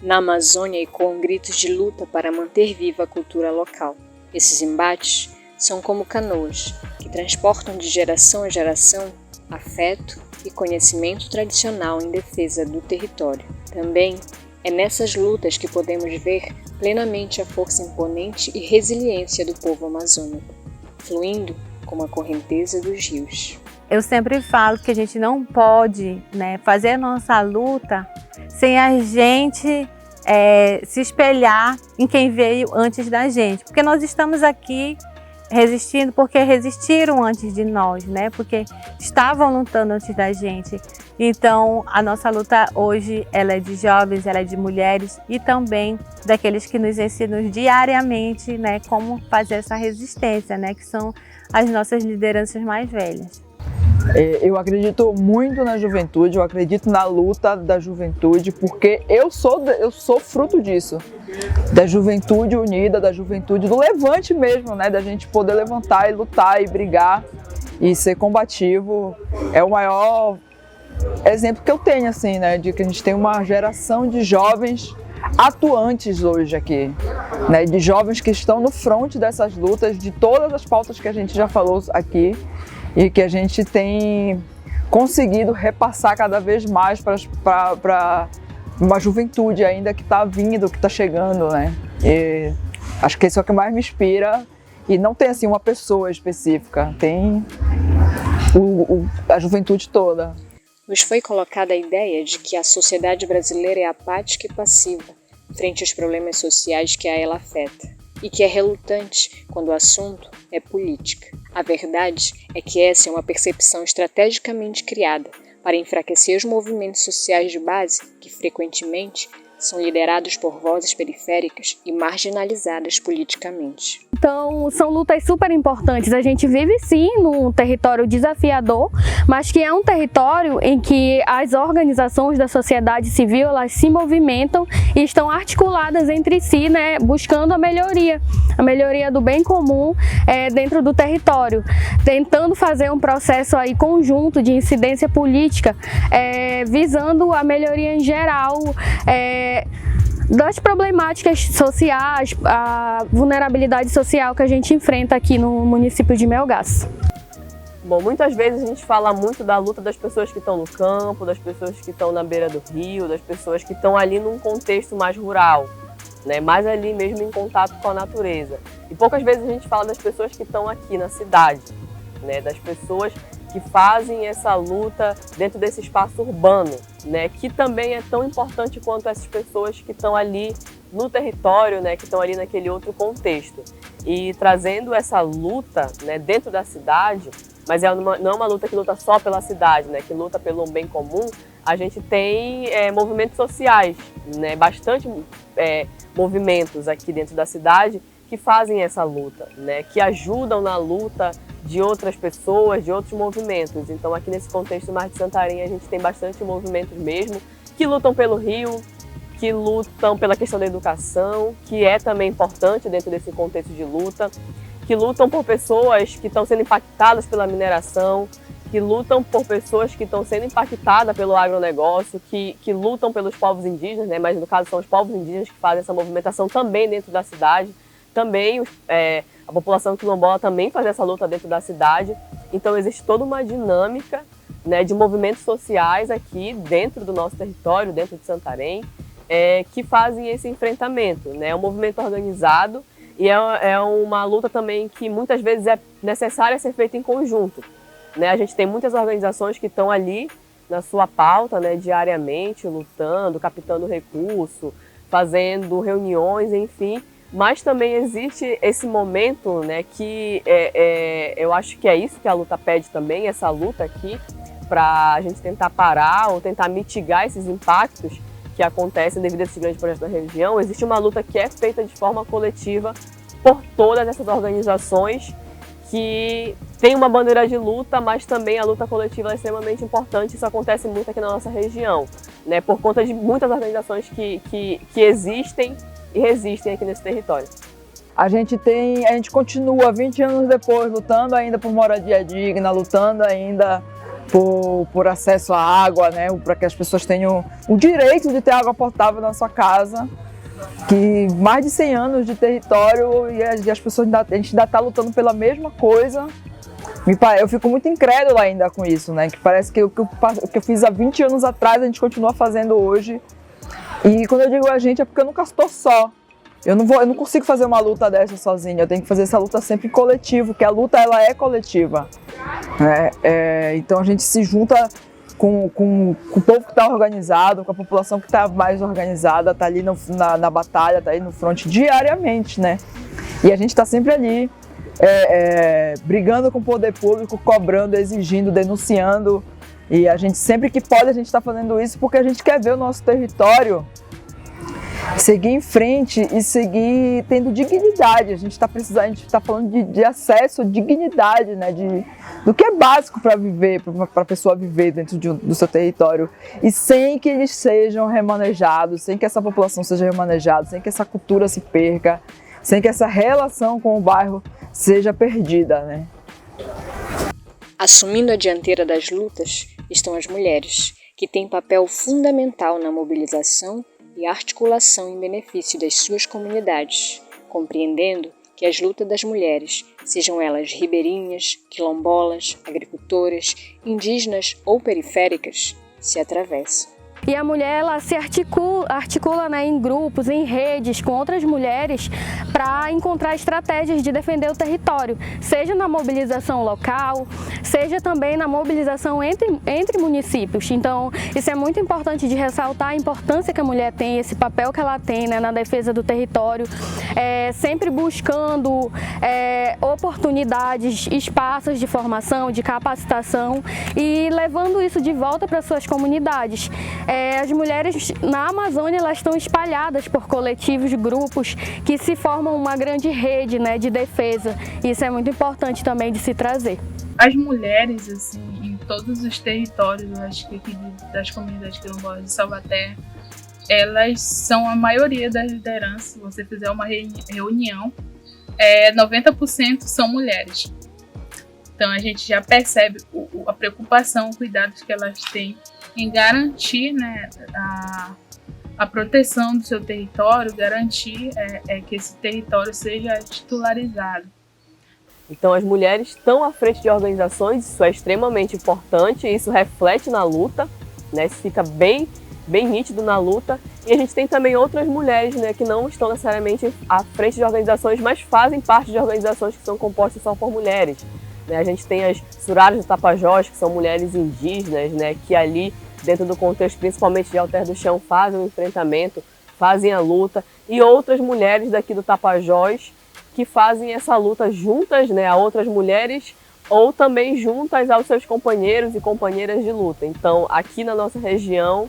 Na Amazônia ecoam gritos de luta para manter viva a cultura local. Esses embates são como canoas, que transportam de geração a geração afeto e conhecimento tradicional em defesa do território. Também é nessas lutas que podemos ver plenamente a força imponente e resiliência do povo amazônico, fluindo como a correnteza dos rios. Eu sempre falo que a gente não pode, fazer a nossa luta sem a gente se espelhar em quem veio antes da gente, porque nós estamos aqui resistindo porque resistiram antes de nós, porque estavam lutando antes da gente. Então a nossa luta hoje ela é de jovens, ela é de mulheres e também daqueles que nos ensinam diariamente como fazer essa resistência, que são as nossas lideranças mais velhas. Eu acredito muito na juventude, eu acredito na luta da juventude, porque eu sou fruto disso, da juventude unida, da juventude do levante mesmo, da gente poder levantar e lutar e brigar e ser combativo. É o maior exemplo que eu tenho, assim, de que a gente tem uma geração de jovens atuantes hoje aqui, de jovens que estão no fronte dessas lutas, de todas as pautas que a gente já falou aqui, e que a gente tem conseguido repassar cada vez mais para uma juventude ainda que está vindo, que está chegando, E acho que isso é o que mais me inspira, e não tem assim uma pessoa específica, tem a juventude toda. Nos foi colocada a ideia de que a sociedade brasileira é apática e passiva frente aos problemas sociais que a ela afeta, e que é relutante quando o assunto é política. A verdade é que essa é uma percepção estrategicamente criada para enfraquecer os movimentos sociais de base que, frequentemente, são liderados por vozes periféricas e marginalizadas politicamente. Então, são lutas super importantes. A gente vive sim num território desafiador, mas que é um território em que as organizações da sociedade civil elas se movimentam e estão articuladas entre si, buscando a melhoria do bem comum dentro do território, tentando fazer um processo aí conjunto de incidência política, visando a melhoria em geral das problemáticas sociais, a vulnerabilidade social que a gente enfrenta aqui no município de Melgaço. Bom, muitas vezes a gente fala muito da luta das pessoas que estão no campo, das pessoas que estão na beira do rio, das pessoas que estão ali num contexto mais rural, mais ali mesmo em contato com a natureza. E poucas vezes a gente fala das pessoas que estão aqui na cidade, das pessoas que fazem essa luta dentro desse espaço urbano, que também é tão importante quanto essas pessoas que estão ali no território, que estão ali naquele outro contexto. E trazendo essa luta dentro da cidade, mas não é uma luta que luta só pela cidade, que luta pelo bem comum, a gente tem movimentos sociais, bastante movimentos aqui dentro da cidade que fazem essa luta, que ajudam na luta de outras pessoas, de outros movimentos. Então aqui nesse contexto mais de Santarém a gente tem bastante movimentos mesmo, que lutam pelo rio, que lutam pela questão da educação, que é também importante dentro desse contexto de luta, que lutam por pessoas que estão sendo impactadas pela mineração, que lutam por pessoas que estão sendo impactadas pelo agronegócio, que lutam pelos povos indígenas, mas no caso são os povos indígenas que fazem essa movimentação também dentro da cidade. Também a população quilombola também faz essa luta dentro da cidade. Então existe toda uma dinâmica de movimentos sociais aqui dentro do nosso território, dentro de Santarém, que fazem esse enfrentamento. É um movimento organizado e é uma luta também que muitas vezes é necessária ser feita em conjunto. A gente tem muitas organizações que estão ali na sua pauta diariamente, lutando, captando recurso, fazendo reuniões, enfim. Mas também existe esse momento que eu acho que é isso que a luta pede também, essa luta aqui, para a gente tentar parar ou tentar mitigar esses impactos que acontecem devido a esses grandes projetos da região. Existe uma luta que é feita de forma coletiva por todas essas organizações que tem uma bandeira de luta, mas também a luta coletiva é extremamente importante. Isso acontece muito aqui na nossa região, por conta de muitas organizações que existem e resistem aqui nesse território. A gente continua 20 anos depois lutando ainda por moradia digna, lutando ainda por acesso à água, né? Para que as pessoas tenham o direito de ter água potável na sua casa. Que mais de 100 anos de território e as pessoas a gente ainda está lutando pela mesma coisa. Eu fico muito incrédula ainda com isso, né? Que parece que o que eu fiz há 20 anos atrás a gente continua fazendo hoje. E quando eu digo a gente é porque eu nunca estou só. Eu não consigo fazer uma luta dessa sozinha, eu tenho que fazer essa luta sempre em coletivo, porque a luta ela é coletiva. Né? Então a gente se junta com o povo que está organizado, com a população que está mais organizada, está ali na batalha, está aí no fronte diariamente, né? E a gente está sempre ali, brigando com o poder público, cobrando, exigindo, denunciando. E a gente, sempre que pode, a gente está fazendo isso porque a gente quer ver o nosso território seguir em frente e seguir tendo dignidade. A gente está precisando, a gente está falando de acesso, dignidade, né? Do que é básico para viver, para a pessoa viver dentro do seu território. E sem que eles sejam remanejados, sem que essa população seja remanejada, sem que essa cultura se perca, sem que essa relação com o bairro seja perdida, né? Assumindo a dianteira das lutas estão as mulheres, que têm papel fundamental na mobilização e articulação em benefício das suas comunidades, compreendendo que as lutas das mulheres, sejam elas ribeirinhas, quilombolas, agricultoras, indígenas ou periféricas, se atravessam. E a mulher ela se articula né, em grupos, em redes com outras mulheres para encontrar estratégias de defender o território, seja na mobilização local, seja também na mobilização entre municípios. Então, isso é muito importante de ressaltar a importância que a mulher tem, esse papel que ela tem né, na defesa do território, sempre buscando oportunidades, espaços de formação, de capacitação e levando isso de volta para suas comunidades. As mulheres na Amazônia elas estão espalhadas por coletivos, grupos que se formam uma grande rede né, de defesa. Isso é muito importante também de se trazer. As mulheres, assim, em todos os territórios, eu acho que aqui das comunidades quilombolas de Salvaterra, elas são a maioria das lideranças. Se você fizer uma reunião, 90% são mulheres. Então a gente já percebe a preocupação, o cuidado que elas têm em garantir né, a proteção do seu território, garantir que esse território seja titularizado. Então as mulheres estão à frente de organizações, isso é extremamente importante, isso reflete na luta, né, isso fica bem nítido na luta. E a gente tem também outras mulheres né, que não estão necessariamente à frente de organizações, mas fazem parte de organizações que são compostas só por mulheres. A gente tem as Surares do Tapajós, que são mulheres indígenas, né, que ali, dentro do contexto principalmente de Alter do Chão, fazem o enfrentamento, fazem a luta, e outras mulheres daqui do Tapajós que fazem essa luta juntas né, a outras mulheres ou também juntas aos seus companheiros e companheiras de luta. Então, aqui na nossa região,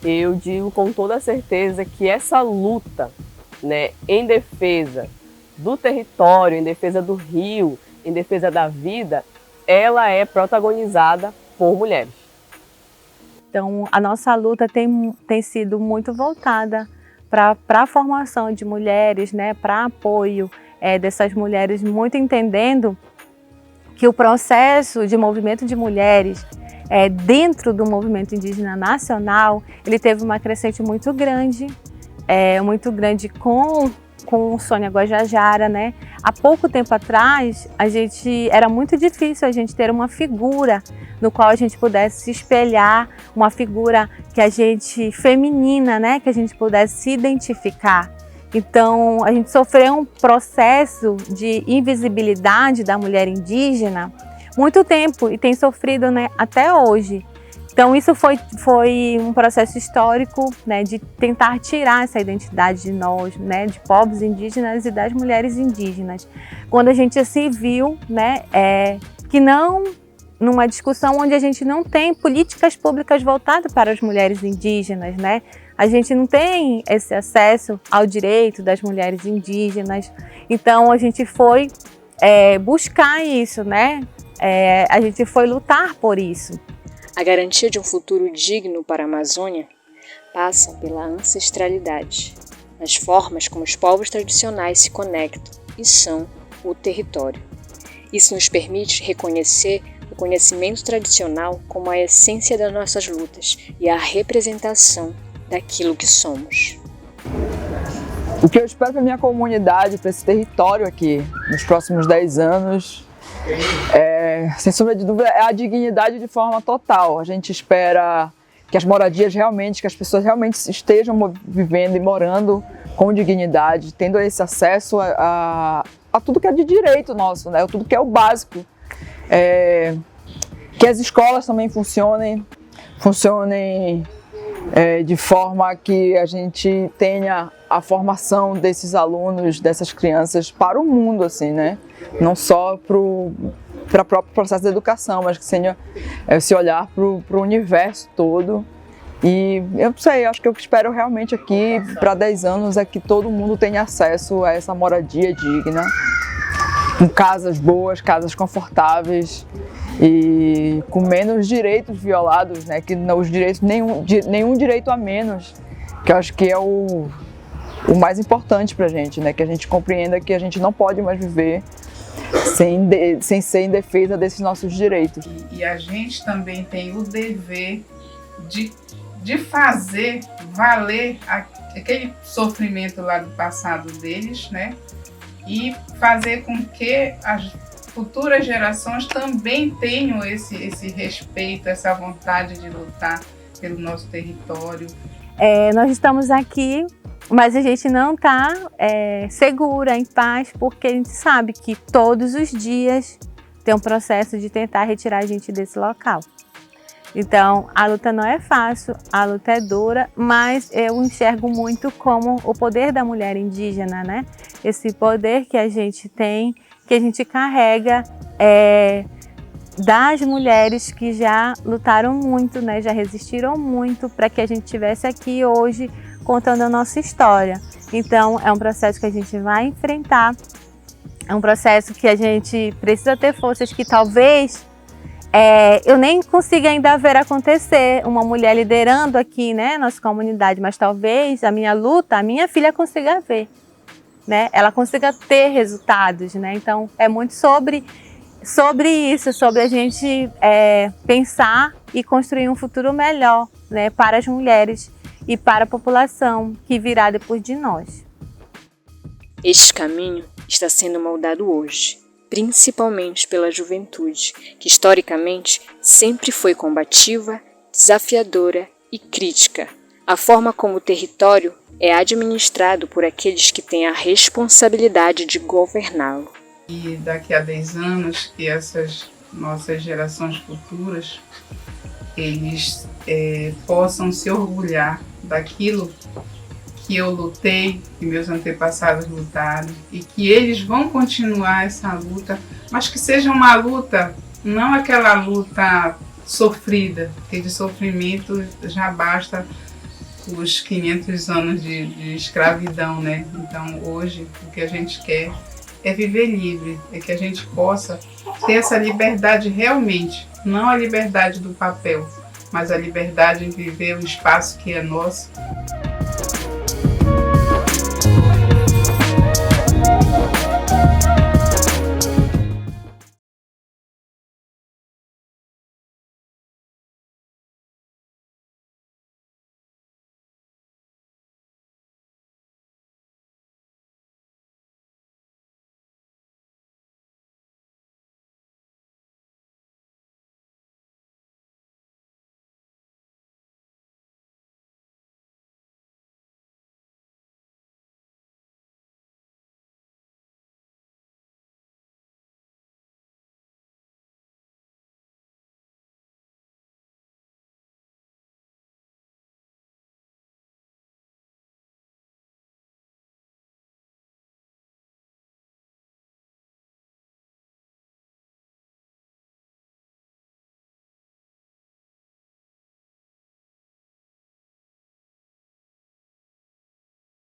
eu digo com toda certeza que essa luta né, em defesa do território, em defesa do rio, em defesa da vida, ela é protagonizada por mulheres. Então, a nossa luta tem sido muito voltada para a formação de mulheres, né, para apoio dessas mulheres, muito entendendo que o processo de movimento de mulheres dentro do movimento indígena nacional, ele teve uma crescente muito grande com Sônia Guajajara, né? Há pouco tempo atrás, era muito difícil a gente ter uma figura no qual a gente pudesse se espelhar, uma figura feminina, né? Que a gente pudesse se identificar. Então, a gente sofreu um processo de invisibilidade da mulher indígena muito tempo e tem sofrido, né, até hoje. Então isso foi um processo histórico, né, de tentar tirar essa identidade de nós, né, de povos indígenas e das mulheres indígenas. Quando a gente se viu, né, que não numa discussão onde a gente não tem políticas públicas voltadas para as mulheres indígenas, né, a gente não tem esse acesso ao direito das mulheres indígenas. Então a gente foi buscar isso, né, a gente foi lutar por isso. A garantia de um futuro digno para a Amazônia passa pela ancestralidade, nas formas como os povos tradicionais se conectam e são o território. Isso nos permite reconhecer o conhecimento tradicional como a essência das nossas lutas e a representação daquilo que somos. O que eu espero para a minha comunidade, para esse território aqui, nos próximos 10 anos, sem sombra de dúvida, é a dignidade de forma total. A gente espera que as moradias realmente, que as pessoas realmente estejam vivendo e morando com dignidade, tendo esse acesso a tudo que é de direito nosso, né? Tudo que é o básico. Que as escolas também funcionem de forma que a gente tenha a formação desses alunos, dessas crianças para o mundo, assim, né? Não só para o próprio processo de educação, mas que seja esse olhar para o universo todo. E eu não sei, acho que o que eu espero realmente aqui para 10 anos é que todo mundo tenha acesso a essa moradia digna, com casas boas, casas confortáveis e com menos direitos violados, né? Que os direitos, nenhum direito a menos, que eu acho que é o mais importante pra gente, né? Que a gente compreenda que a gente não pode mais viver sem ser em defesa desses nossos direitos. E a gente também tem o dever de fazer valer aquele sofrimento lá do passado deles, né? E fazer com que as futuras gerações também tenham esse respeito, essa vontade de lutar pelo nosso território. Nós estamos aqui, mas a gente não está segura, em paz, porque a gente sabe que todos os dias tem um processo de tentar retirar a gente desse local. Então, a luta não é fácil, a luta é dura, mas eu enxergo muito como o poder da mulher indígena, né? Esse poder que a gente tem, que a gente carrega das mulheres que já lutaram muito, né? Já resistiram muito para que a gente estivesse aqui hoje contando a nossa história. Então, é um processo que a gente vai enfrentar, é um processo que a gente precisa ter forças que talvez eu nem consiga ainda ver acontecer uma mulher liderando aqui, né, nossa comunidade, mas talvez a minha luta, a minha filha consiga ver, né, ela consiga ter resultados, né, então é muito sobre isso, sobre a gente pensar e construir um futuro melhor, né, para as mulheres e para a população que virá depois de nós. Este caminho está sendo moldado hoje, principalmente pela juventude, que historicamente sempre foi combativa, desafiadora e crítica. A forma como o território é administrado por aqueles que têm a responsabilidade de governá-lo. E daqui a 10 anos, que essas nossas gerações futuras, eles possam se orgulhar daquilo que eu lutei, que meus antepassados lutaram, e que eles vão continuar essa luta, mas que seja uma luta, não aquela luta sofrida, porque de sofrimento já basta os 500 anos de escravidão, né? Então hoje o que a gente quer é viver livre, é que a gente possa ter essa liberdade realmente, não a liberdade do papel, mas a liberdade em viver o espaço que é nosso.